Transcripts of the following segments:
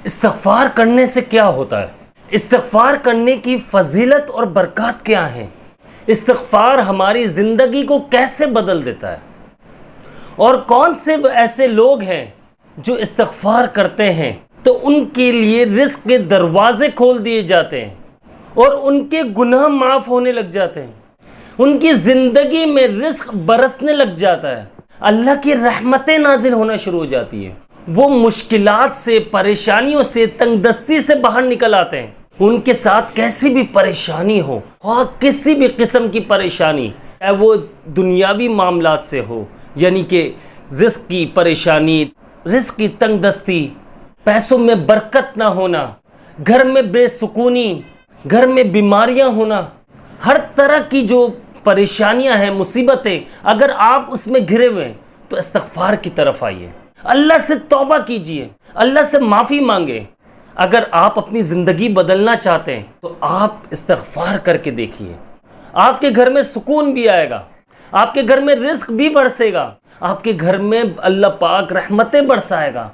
استغفار کرنے سے کیا ہوتا ہے؟ استغفار کرنے کی فضیلت اور برکات کیا ہیں؟ استغفار ہماری زندگی کو کیسے بدل دیتا ہے؟ اور کون سے ایسے لوگ ہیں جو استغفار کرتے ہیں تو ان کے لیے رزق کے دروازے کھول دیے جاتے ہیں اور ان کے گناہ معاف ہونے لگ جاتے ہیں، ان کی زندگی میں رزق برسنے لگ جاتا ہے، اللہ کی رحمتیں نازل ہونا شروع ہو جاتی ہیں، وہ مشکلات سے، پریشانیوں سے، تنگ دستی سے باہر نکل آتے ہیں۔ ان کے ساتھ کیسی بھی پریشانی ہو، کسی بھی قسم کی پریشانی، چاہے وہ دنیاوی معاملات سے ہو، یعنی کہ رزق کی پریشانی، رزق کی تنگ دستی، پیسوں میں برکت نہ ہونا، گھر میں بے سکونی، گھر میں بیماریاں ہونا، ہر طرح کی جو پریشانیاں ہیں، مصیبتیں، اگر آپ اس میں گھرے ہوئے ہیں تو استغفار کی طرف آئیے، اللہ سے توبہ کیجئے، اللہ سے معافی مانگے۔ اگر آپ اپنی زندگی بدلنا چاہتے ہیں تو آپ استغفار کر کے دیکھیے، آپ کے گھر میں سکون بھی آئے گا، آپ کے گھر میں رزق بھی برسے گا، آپ کے گھر میں اللہ پاک رحمتیں برسائے گا،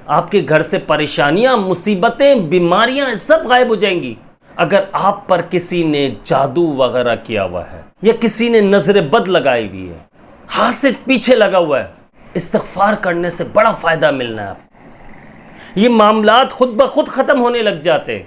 آپ کے گھر سے پریشانیاں، مصیبتیں، بیماریاں سب غائب ہو جائیں گی۔ اگر آپ پر کسی نے جادو وغیرہ کیا ہوا ہے یا کسی نے نظر بد لگائی ہوئی ہے، حاسد پیچھے لگا ہوا ہے، استغفار کرنے سے بڑا فائدہ ملنا ہے آپ کو۔ یہ معاملات خود بخود ختم ہونے لگ جاتے ہیں۔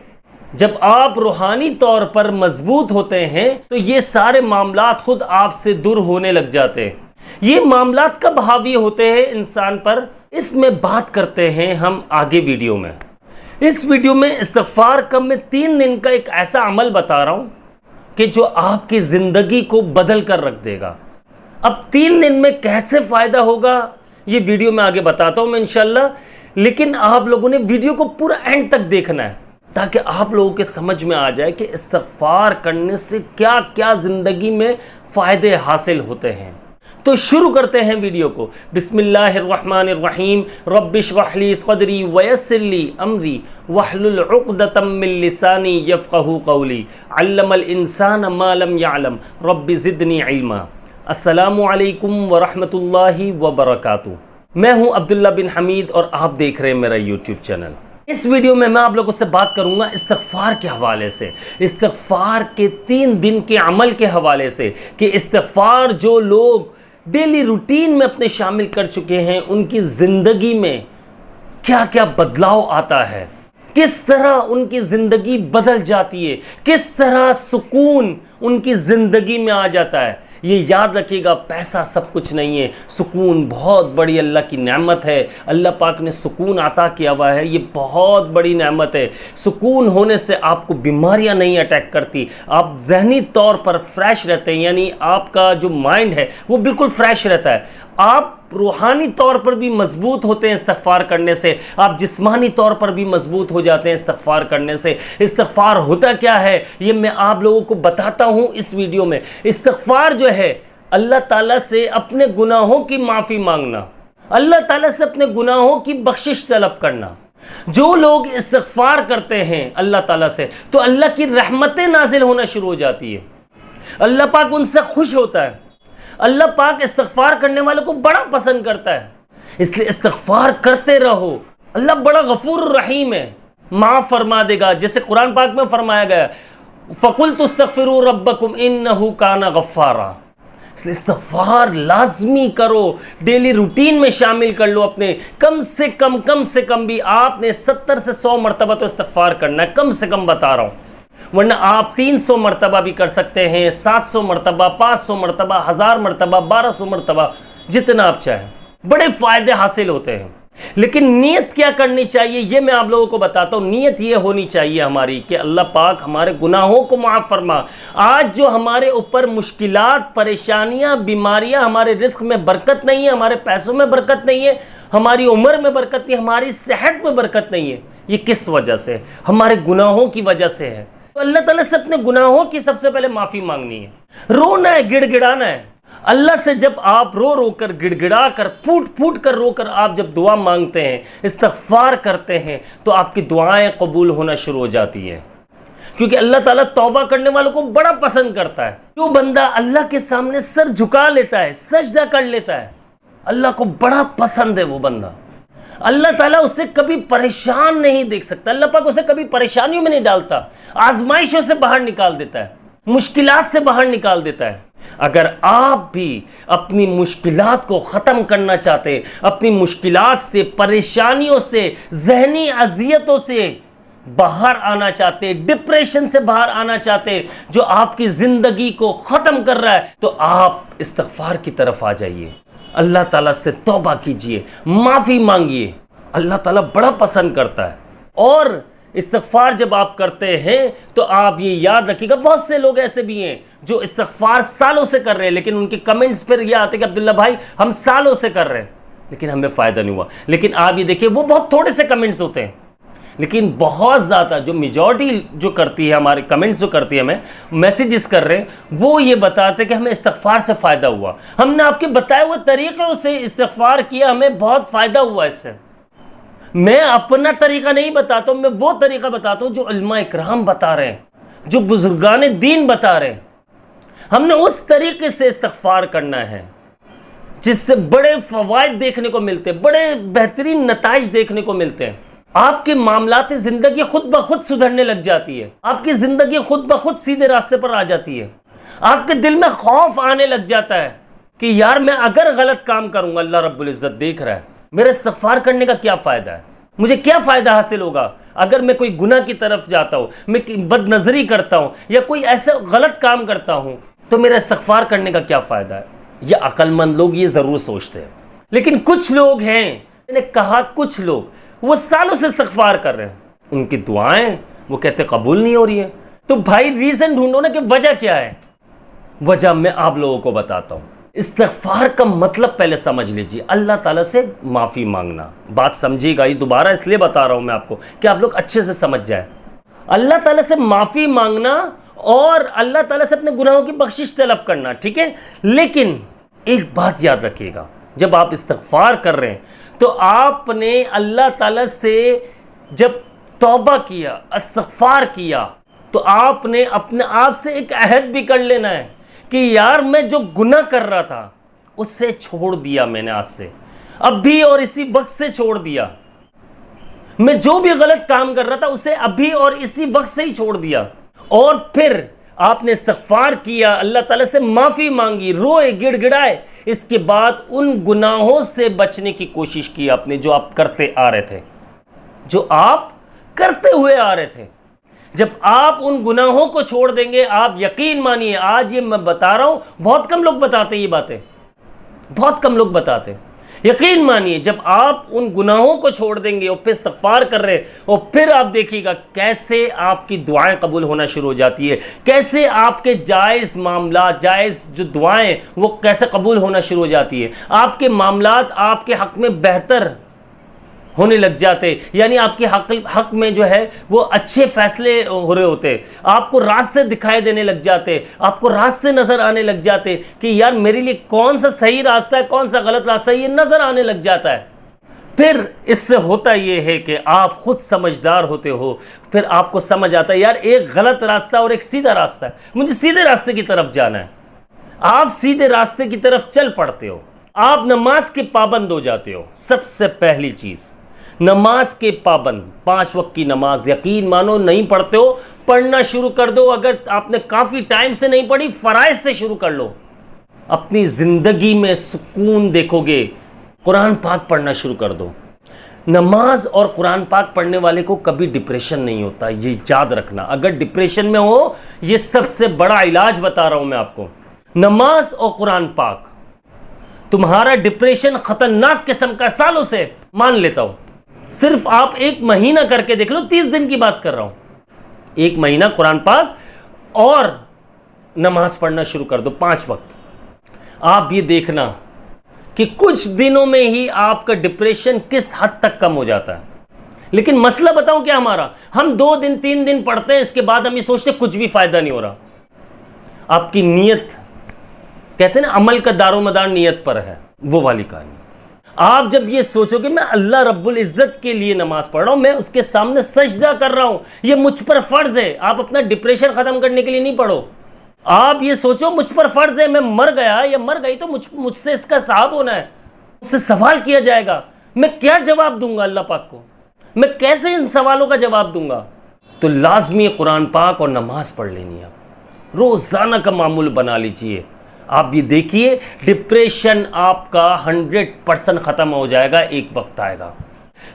جب آپ روحانی طور پر مضبوط ہوتے ہیں تو یہ سارے معاملات خود آپ سے دور ہونے لگ جاتے ہیں۔ یہ معاملات کب حاوی ہوتے ہیں انسان پر، اس میں بات کرتے ہیں ہم آگے ویڈیو میں۔ اس ویڈیو میں استغفار کا میں 3 دن کا ایک ایسا عمل بتا رہا ہوں کہ جو آپ کی زندگی کو بدل کر رکھ دے گا۔ اب 3 دن میں کیسے فائدہ ہوگا یہ ویڈیو میں آگے بتاتا ہوں میں انشاءاللہ، لیکن آپ لوگوں نے ویڈیو کو پورا اینڈ تک دیکھنا ہے تاکہ آپ لوگوں کے سمجھ میں آ جائے کہ استغفار کرنے سے کیا کیا زندگی میں فائدے حاصل ہوتے ہیں۔ تو شروع کرتے ہیں ویڈیو کو۔ بسم اللہ الرحمن الرحیم، رب اشرح لی صدری ویسر لی امری واحلل عقدۃ من لسانی یفقہوا قولی، علم الانسان ما لم یعلم، رب زدنی علما۔ السلام علیکم ورحمۃ اللہ وبرکاتہ۔ میں ہوں عبداللہ بن حمید اور آپ دیکھ رہے ہیں میرا یوٹیوب چینل۔ اس ویڈیو میں آپ لوگوں سے بات کروں گا استغفار کے حوالے سے، استغفار کے 3 دن کے عمل کے حوالے سے، کہ استغفار جو لوگ ڈیلی روٹین میں اپنے شامل کر چکے ہیں ان کی زندگی میں کیا کیا بدلاؤ آتا ہے، کس طرح ان کی زندگی بدل جاتی ہے، کس طرح سکون ان کی زندگی میں آ جاتا ہے۔ یہ یاد رکھیے گا، پیسہ سب کچھ نہیں ہے، سکون بہت بڑی اللہ کی نعمت ہے، اللہ پاک نے سکون عطا کیا ہوا ہے، یہ بہت بڑی نعمت ہے۔ سکون ہونے سے آپ کو بیماریاں نہیں اٹیک کرتی، آپ ذہنی طور پر فریش رہتے ہیں، یعنی آپ کا جو مائنڈ ہے وہ بالکل فریش رہتا ہے، آپ روحانی طور پر بھی مضبوط ہوتے ہیں استغفار کرنے سے، آپ جسمانی طور پر بھی مضبوط ہو جاتے ہیں استغفار کرنے سے۔ استغفار ہوتا کیا ہے یہ میں آپ لوگوں کو بتاتا ہوں اس ویڈیو میں۔ استغفار جو ہے اللہ تعالیٰ سے اپنے گناہوں کی معافی مانگنا، اللہ تعالیٰ سے اپنے گناہوں کی بخشش طلب کرنا۔ جو لوگ استغفار کرتے ہیں اللہ تعالیٰ سے تو اللہ کی رحمتیں نازل ہونا شروع ہو جاتی ہیں، اللہ پاک ان سے خوش ہوتا ہے، اللہ پاک استغفار کرنے والوں کو بڑا پسند کرتا ہے، اس لیے استغفار کرتے رہو۔ اللہ بڑا غفور الرحیم ہے، معاف فرما دے گا، جیسے قرآن پاک میں فرمایا گیا فَقُلْتُ اسْتَغْفِرُوا رَبَّكُمْ إِنَّهُ كَانَ غَفَّارًا۔ اس لیے استغفار لازمی کرو، ڈیلی روٹین میں شامل کر لو اپنے، کم سے کم بھی آپ نے 70 سے 100 مرتبہ تو استغفار کرنا ہے، کم سے کم بتا رہا ہوں، ورنہ آپ 300 مرتبہ بھی کر سکتے ہیں، 700 مرتبہ، 500 مرتبہ، 1000 مرتبہ، 1200 مرتبہ، جتنا آپ چاہیں، بڑے فائدے حاصل ہوتے ہیں۔ لیکن نیت کیا کرنی چاہیے یہ میں آپ لوگوں کو بتاتا ہوں۔ نیت یہ ہونی چاہیے ہماری کہ اللہ پاک ہمارے گناہوں کو معاف فرما۔ آج جو ہمارے اوپر مشکلات، پریشانیاں، بیماریاں، ہمارے رزق میں برکت نہیں ہے، ہمارے پیسوں میں برکت نہیں ہے، ہماری عمر میں برکت نہیں ہے، ہماری صحت میں برکت نہیں ہے، یہ کس وجہ سے؟ ہمارے گناہوں کی وجہ سے ہے۔ تو اللہ تعالیٰ سے اپنے گناہوں کی سب سے پہلے معافی مانگنی ہے، رونا ہے، گڑ گڑانا ہے اللہ سے۔ جب آپ رو کر، گڑ گڑا کر، پھوٹ کر رو کر آپ جب دعا مانگتے ہیں، استغفار کرتے ہیں تو آپ کی دعائیں قبول ہونا شروع ہو جاتی ہیں، کیونکہ اللہ تعالیٰ توبہ کرنے والوں کو بڑا پسند کرتا ہے۔ جو بندہ اللہ کے سامنے سر جھکا لیتا ہے، سجدہ کر لیتا ہے، اللہ کو بڑا پسند ہے وہ بندہ۔ اللہ تعالیٰ اسے کبھی پریشان نہیں دیکھ سکتا، اللہ پاک اسے کبھی پریشانیوں میں نہیں ڈالتا، آزمائشوں سے باہر نکال دیتا ہے، مشکلات سے باہر نکال دیتا ہے۔ اگر آپ بھی اپنی مشکلات کو ختم کرنا چاہتے، اپنی مشکلات سے، پریشانیوں سے، ذہنی اذیتوں سے باہر آنا چاہتے، ڈپریشن سے باہر آنا چاہتے جو آپ کی زندگی کو ختم کر رہا ہے، تو آپ استغفار کی طرف آ جائیے، اللہ تعالیٰ سے توبہ کیجئے، معافی مانگیے، اللہ تعالیٰ بڑا پسند کرتا ہے۔ اور استغفار جب آپ کرتے ہیں تو آپ یہ یاد رکھیے گا، بہت سے لوگ ایسے بھی ہیں جو استغفار سالوں سے کر رہے ہیں، لیکن ان کے کمنٹس پھر یہ آتے کہ عبداللہ بھائی ہم سالوں سے کر رہے ہیں لیکن ہمیں فائدہ نہیں ہوا۔ لیکن آپ یہ دیکھیں وہ بہت تھوڑے سے کمنٹس ہوتے ہیں، لیکن بہت زیادہ جو میجورٹی جو کرتی ہے، ہمارے کمنٹس جو کرتی ہے، ہمیں میسیجز کر رہے ہیں، وہ یہ بتاتے کہ ہمیں استغفار سے فائدہ ہوا، ہم نے آپ کے بتائے ہوئے طریقوں سے استغفار کیا، ہمیں بہت فائدہ ہوا اس سے۔ میں اپنا طریقہ نہیں بتاتا ہوں، میں وہ طریقہ بتاتا ہوں جو علماء اکرام بتا رہے ہیں، جو بزرگان دین بتا رہے ہیں۔ ہم نے اس طریقے سے استغفار کرنا ہے جس سے بڑے فوائد دیکھنے کو ملتے ہیں، بڑے بہترین نتائج دیکھنے کو ملتے ہیں۔ آپ کے معاملات زندگی خود بخود سدھرنے لگ جاتی ہے، آپ کی زندگی خود بخود سیدھے راستے پر آ جاتی ہے، آپ کے دل میں خوف آنے لگ جاتا ہے کہ یار میں اگر غلط کام کروں گا اللہ رب العزت دیکھ رہا ہے، میرا استغفار کرنے کا کیا فائدہ ہے، مجھے کیا فائدہ حاصل ہوگا اگر میں کوئی گناہ کی طرف جاتا ہوں، میں بد نظری کرتا ہوں یا کوئی ایسا غلط کام کرتا ہوں تو میرا استغفار کرنے کا کیا فائدہ ہے۔ یہ عقل مند لوگ یہ ضرور سوچتے ہیں، لیکن کچھ لوگ ہیں، میں نے کہا کچھ لوگ، وہ سالوں سے استغفار کر رہے ہیں، ان کی دعائیں وہ کہتے قبول نہیں ہو رہی ہیں۔ تو بھائی ریزن ڈھونڈو نا کہ وجہ کیا ہے۔ وجہ میں آپ لوگوں کو بتاتا ہوں۔ استغفار کا مطلب پہلے سمجھ لیجیے، اللہ تعالیٰ سے معافی مانگنا۔ بات سمجھیے گا، یہ دوبارہ اس لیے بتا رہا ہوں میں آپ کو کہ آپ لوگ اچھے سے سمجھ جائیں۔ اللہ تعالیٰ سے معافی مانگنا اور اللہ تعالیٰ سے اپنے گناہوں کی بخشش طلب کرنا، ٹھیک ہے؟ لیکن ایک بات یاد رکھیے گا، جب آپ استغفار کر رہے ہیں تو آپ نے اللہ تعالیٰ سے جب توبہ کیا، استغفار کیا، تو آپ نے اپنے آپ سے ایک عہد بھی کر لینا ہے کہ یار میں جو گناہ کر رہا تھا اسے چھوڑ دیا میں نے، آج سے، اب بھی اور اسی وقت سے چھوڑ دیا، میں جو بھی غلط کام کر رہا تھا اسے ابھی اور اسی وقت سے ہی چھوڑ دیا۔ اور پھر آپ نے استغفار کیا، اللہ تعالیٰ سے معافی مانگی، روئے، گڑ گڑائے، اس کے بعد ان گناہوں سے بچنے کی کوشش کی آپ نے جو آپ کرتے آ رہے تھے، جو آپ کرتے ہوئے آ رہے تھے۔ جب آپ ان گناہوں کو چھوڑ دیں گے، آپ یقین مانیے، آج یہ میں بتا رہا ہوں، بہت کم لوگ بتاتے یہ باتیں، بہت کم لوگ بتاتے، یقین مانیے جب آپ ان گناہوں کو چھوڑ دیں گے اور پھر استغفار کر رہے، اور پھر آپ دیکھیے گا کیسے آپ کی دعائیں قبول ہونا شروع ہو جاتی ہے، کیسے آپ کے جائز معاملات، جائز جو دعائیں وہ کیسے قبول ہونا شروع ہو جاتی ہے، آپ کے معاملات آپ کے حق میں بہتر ہونے لگ جاتے، یعنی آپ کے حق میں جو ہے وہ اچھے فیصلے ہو رہے ہوتے، آپ کو راستے دکھائی دینے لگ جاتے، آپ کو راستے نظر آنے لگ جاتے کہ یار میرے لیے کون سا صحیح راستہ ہے، کون سا غلط راستہ ہے، یہ نظر آنے لگ جاتا ہے۔ پھر اس سے ہوتا یہ ہے کہ آپ خود سمجھدار ہوتے ہو، پھر آپ کو سمجھ آتا ہے یار ایک غلط راستہ اور ایک سیدھا راستہ ہے، مجھے سیدھے راستے کی طرف جانا ہے۔ آپ سیدھے راستے کی طرف چل پڑتے ہو، آپ نماز کے پابند ہو جاتے ہو۔ سب سے پہلی چیز نماز کے پابند، 5 وقت کی نماز یقین مانو نہیں پڑھتے ہو، پڑھنا شروع کر دو۔ اگر آپ نے کافی ٹائم سے نہیں پڑھی، فرائض سے شروع کر لو، اپنی زندگی میں سکون دیکھو گے۔ قرآن پاک پڑھنا شروع کر دو۔ نماز اور قرآن پاک پڑھنے والے کو کبھی ڈپریشن نہیں ہوتا، یہ یاد رکھنا۔ اگر ڈپریشن میں ہو، یہ سب سے بڑا علاج بتا رہا ہوں میں آپ کو، نماز اور قرآن پاک۔ تمہارا ڈپریشن خطرناک قسم کا، سالوں سے مان لیتا ہوں، صرف آپ 1 مہینہ کر کے دیکھ لو، 30 دن کی بات کر رہا ہوں، 1 مہینہ قرآن پاک اور نماز پڑھنا شروع کر دو 5 وقت۔ آپ یہ دیکھنا کہ کچھ دنوں میں ہی آپ کا ڈپریشن کس حد تک کم ہو جاتا ہے۔ لیکن مسئلہ بتاؤں کیا ہمارا، ہم 2 دن 3 دن پڑھتے ہیں، اس کے بعد ہم یہ سوچتے کچھ بھی فائدہ نہیں ہو رہا۔ آپ کی نیت، کہتے ہیں نا عمل کا دار و مدار نیت پر ہے، وہ والی کہانی۔ آپ جب یہ سوچو کہ میں اللہ رب العزت کے لیے نماز پڑھ رہا ہوں، میں اس کے سامنے سجدہ کر رہا ہوں، یہ مجھ پر فرض ہے۔ آپ اپنا ڈپریشن ختم کرنے کے لیے نہیں پڑھو، آپ یہ سوچو مجھ پر فرض ہے، میں مر گیا یا مر گئی تو مجھ سے اس کا حساب ہونا ہے، مجھ سے سوال کیا جائے گا۔ میں کیا جواب دوں گا اللہ پاک کو؟ میں کیسے ان سوالوں کا جواب دوں گا؟ تو لازمی قرآن پاک اور نماز پڑھ لینی ہے، آپ روزانہ کا معمول بنا لیجئے۔ آپ یہ دیکھیے ڈپریشن آپ کا 100% ختم ہو جائے گا، ایک وقت آئے گا۔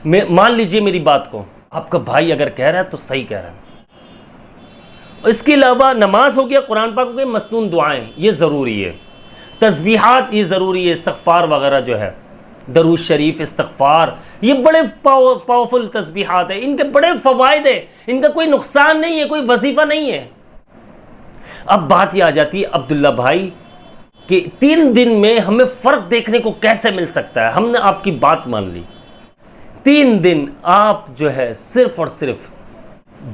مان لیجئے میری بات کو، آپ کا بھائی اگر کہہ رہا ہے تو صحیح کہہ رہا ہے۔ اس کے علاوہ نماز ہو گیا، قرآن پاک ہو گیا، مسنون دعائیں یہ ضروری ہے، تسبیحات یہ ضروری ہے، استغفار وغیرہ جو ہے، درود شریف، استغفار، یہ بڑے پاورفل تسبیحات ہیں، ان کے بڑے فوائد ہیں، ان کا کوئی نقصان نہیں ہے، کوئی وظیفہ نہیں ہے۔ اب بات یہ آ جاتی ہے عبداللہ بھائی کہ 3 دن میں ہمیں فرق دیکھنے کو کیسے مل سکتا ہے؟ ہم نے آپ کی بات مان لی، 3 دن آپ جو ہے صرف اور صرف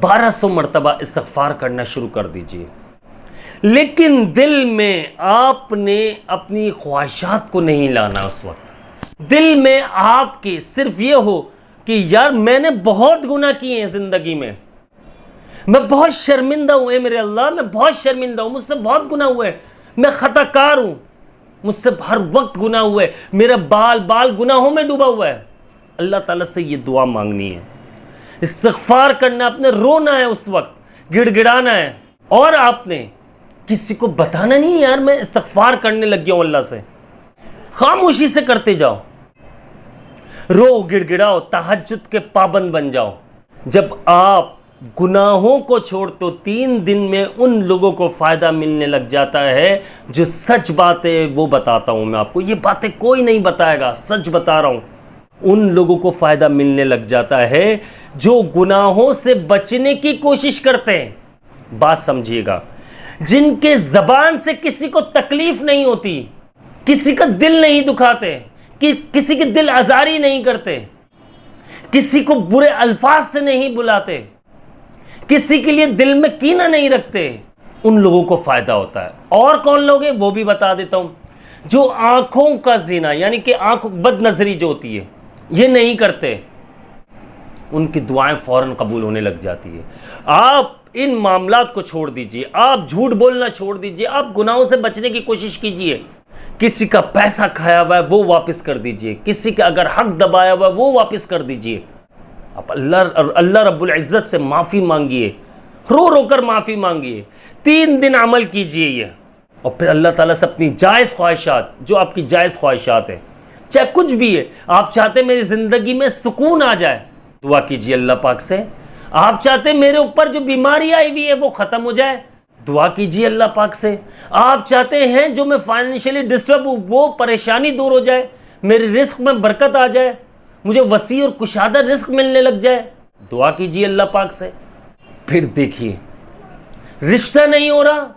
1200 مرتبہ استغفار کرنا شروع کر دیجئے، لیکن دل میں آپ نے اپنی خواہشات کو نہیں لانا۔ اس وقت دل میں آپ کے صرف یہ ہو کہ یار میں نے بہت گناہ کیے ہیں زندگی میں، میں بہت شرمندہ ہوں، اے میرے اللہ میں بہت شرمندہ ہوں، مجھ سے بہت گناہ ہوئے، میں خطا کار ہوں، مجھ سے ہر وقت گناہ ہوئے، میرا بال گناہوں میں ڈوبا ہوا ہے۔ اللہ تعالیٰ سے یہ دعا مانگنی ہے، استغفار کرنا، اپنے رونا ہے، اس وقت گڑ گڑانا ہے، اور آپ نے کسی کو بتانا نہیں یار میں استغفار کرنے لگ گیا ہوں اللہ سے، خاموشی سے کرتے جاؤ، رو گڑ گڑاؤ، تہجد کے پابند بن جاؤ۔ جب آپ گناہوں کو چھوڑتے ہو 3 دن میں ان لوگوں کو فائدہ ملنے لگ جاتا ہے جو سچ باتیں وہ بتاتا ہوں میں آپ کو، یہ باتیں کوئی نہیں بتائے گا، سچ بتا رہا ہوں، ان لوگوں کو فائدہ ملنے لگ جاتا ہے جو گناہوں سے بچنے کی کوشش کرتے ہیں۔ بات سمجھیے گا، جن کے زبان سے کسی کو تکلیف نہیں ہوتی، کسی کا دل نہیں دکھاتے، کسی کی دل آزاری نہیں کرتے، کسی کو برے الفاظ سے نہیں بلاتے، کسی کے لیے دل میں کینہ نہیں رکھتے، ان لوگوں کو فائدہ ہوتا ہے۔ اور کون لوگ ہیں وہ بھی بتا دیتا ہوں، جو آنکھوں کا زنا یعنی کہ آنکھ بد نظری جو ہوتی ہے یہ نہیں کرتے، ان کی دعائیں فوراً قبول ہونے لگ جاتی ہے۔ آپ ان معاملات کو چھوڑ دیجئے، آپ جھوٹ بولنا چھوڑ دیجئے، آپ گناہوں سے بچنے کی کوشش کیجئے، کسی کا پیسہ کھایا ہوا ہے وہ واپس کر دیجئے، کسی کا اگر حق دبایا ہوا ہے وہ واپس کر دیجئے، آپ اللہ رب العزت سے معافی مانگیے، رو رو کر معافی مانگیے، 3 دن عمل کیجئے یہ، اور پھر اللہ تعالیٰ سے اپنی جائز خواہشات، جو آپ کی جائز خواہشات ہیں، چاہے کچھ بھی ہے، آپ چاہتے میری زندگی میں سکون آ جائے، دعا کیجئے اللہ پاک سے، آپ چاہتے میرے اوپر جو بیماری آئی ہوئی ہے وہ ختم ہو جائے، دعا کیجئے اللہ پاک سے، آپ چاہتے ہیں جو میں فائنینشلی ڈسٹرب ہوں وہ پریشانی دور ہو جائے، میرے رزق میں برکت آ جائے، مجھے وسیع اور کشادہ رزق ملنے لگ جائے، دعا کیجئے اللہ پاک سے۔ پھر دیکھیے رشتہ نہیں ہو رہا،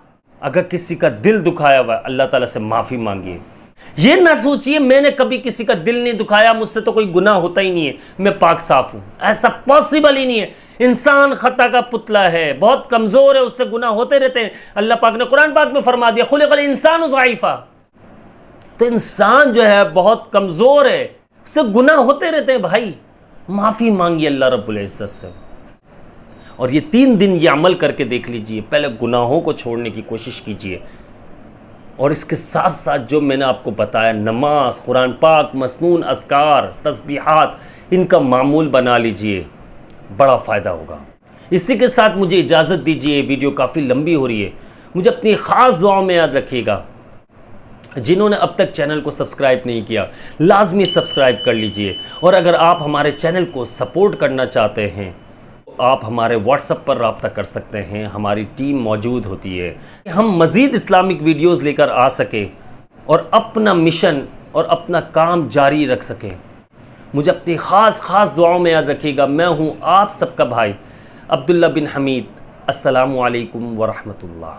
اگر کسی کا دل دکھایا ہوا ہے اللہ تعالیٰ سے معافی مانگیے، یہ نہ سوچئے میں نے کبھی کسی کا دل نہیں دکھایا، مجھ سے تو کوئی گناہ ہوتا ہی نہیں ہے، میں پاک صاف ہوں، ایسا پاسبل ہی نہیں ہے، انسان خطا کا پتلا ہے، بہت کمزور ہے، اس سے گناہ ہوتے رہتے ہیں۔ اللہ پاک نے قرآن پاک میں فرما دیا خلق الانسان ضعیفا، تو انسان جو ہے بہت کمزور ہے، اس سے گناہ ہوتے رہتے ہیں، بھائی معافی مانگیے اللہ رب العزت سے، اور یہ 3 دن یہ عمل کر کے دیکھ لیجئے، پہلے گناہوں کو چھوڑنے کی کوشش کیجئے، اور اس کے ساتھ ساتھ جو میں نے آپ کو بتایا نماز، قرآن پاک، مسنون اذکار، تسبیحات، ان کا معمول بنا لیجئے، بڑا فائدہ ہوگا۔ اسی کے ساتھ مجھے اجازت دیجئے، ویڈیو کافی لمبی ہو رہی ہے، مجھے اپنی خاص دعاؤں میں یاد رکھیے گا، جنہوں نے اب تک چینل کو سبسکرائب نہیں کیا لازمی سبسکرائب کر لیجئے، اور اگر آپ ہمارے چینل کو سپورٹ کرنا چاہتے ہیں آپ ہمارے واٹس ایپ پر رابطہ کر سکتے ہیں، ہماری ٹیم موجود ہوتی ہے، ہم مزید اسلامک ویڈیوز لے کر آ سکیں اور اپنا مشن اور اپنا کام جاری رکھ سکیں۔ مجھے اپنی خاص دعاؤں میں یاد رکھیے گا۔ میں ہوں آپ سب کا بھائی عبداللہ بن حمید۔ السلام علیکم ورحمۃ اللہ۔